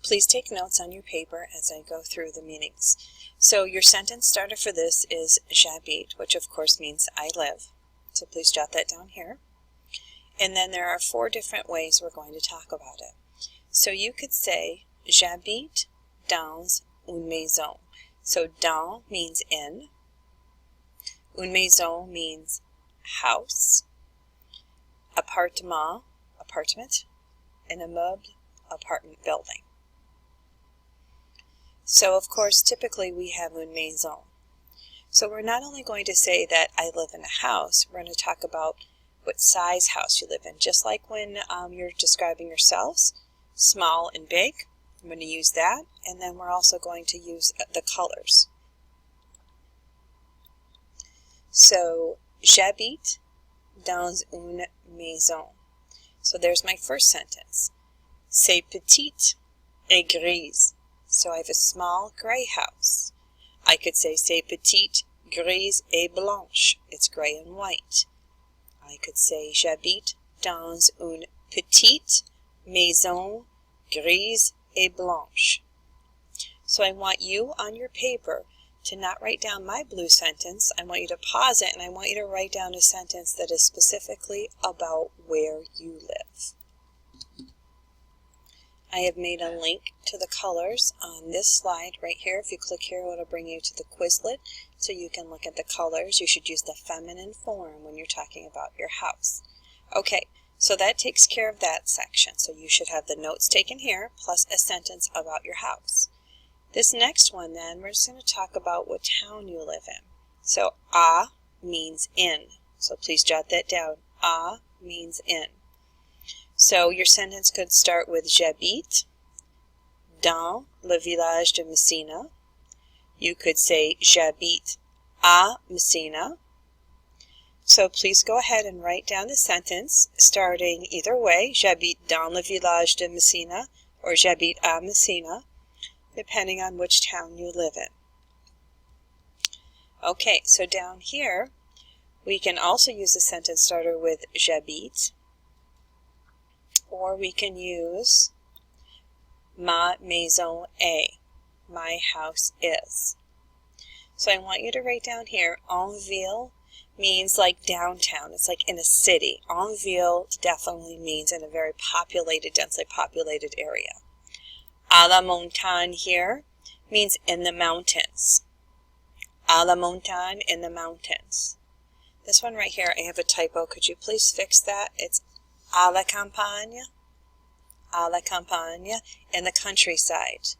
Please take notes on your paper as I go through the meanings. So your sentence starter for this is j'habite, which of course means I live. So please jot that down here. And then there are 4 different ways we're going to talk about it. So you could say j'habite dans une maison. So dans means in. Une maison means house. Appartement, apartment. And immeuble, apartment building. So of course typically we have une maison. So we're not only going to say that I live in a house, we're going to talk about what size house you live in. Just like when you're describing yourselves, small and big, I'm going to use that. And then we're also going to use the colors. So, j'habite dans une maison. So there's my first sentence. C'est petite et grise. So I have a small gray house. I could say c'est petite, grise et blanche. It's gray and white. I could say j'habite dans une petite maison grise et blanche. So I want you on your paper to not write down my blue sentence. I want you to pause it and I want you to write down a sentence that is specifically about where you live. I have made a link to the colors on this slide right here. If you click here, it'll bring you to the Quizlet so you can look at the colors. You should use the feminine form when you're talking about your house. Okay, so that takes care of that section. So you should have the notes taken here plus a sentence about your house. This next one then, we're just going to talk about what town you live in. So à means in. So please jot that down. À means in. So your sentence could start with j'habite dans le village de Messina. You could say j'habite à Messina. So please go ahead and write down the sentence starting either way, j'habite dans le village de Messina or j'habite à Messina, depending on which town you live in. Okay, so down here we can also use the sentence starter with j'habite, or we can use ma maison est, my house is. So I want you to write down here, en ville means like downtown. It's like in a city. En ville definitely means in a very populated, densely populated area. À la montagne here means in the mountains. À la montagne, in the mountains. This one right here, I have a typo. Could you please fix that? It's à la campagne. À la campagne, in the countryside.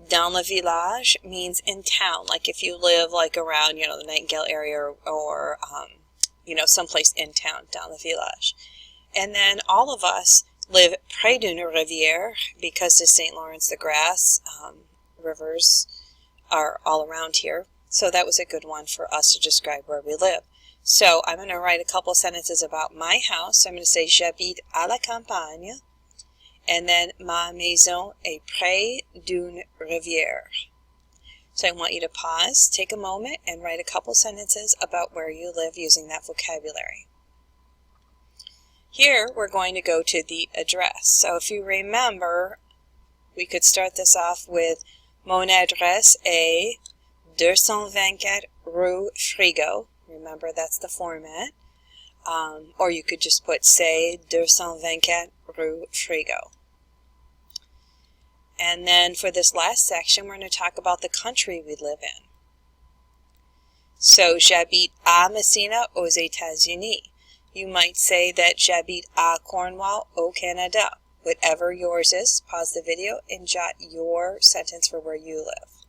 Dans le village means in town, like if you live like around, the Nightingale area or someplace in town, dans le village. And then all of us live près d'une rivière because the St. Lawrence, the Grasse, rivers are all around here. So that was a good one for us to describe where we live. So I'm going to write a couple sentences about my house. I'm going to say j'habite à la campagne. And then ma maison est près d'une rivière. So I want you to pause, take a moment, and write a couple sentences about where you live using that vocabulary. Here we're going to go to the address. So if you remember, we could start this off with mon adresse est 224 rue Frigo. Remember, that's the format. Or you could just put c'est 224 rue Frigo. And then for this last section, we're going to talk about the country we live in. So, j'habite à Messina aux États-Unis. You might say that j'habite à Cornwall au Canada. Whatever yours is, pause the video and jot your sentence for where you live.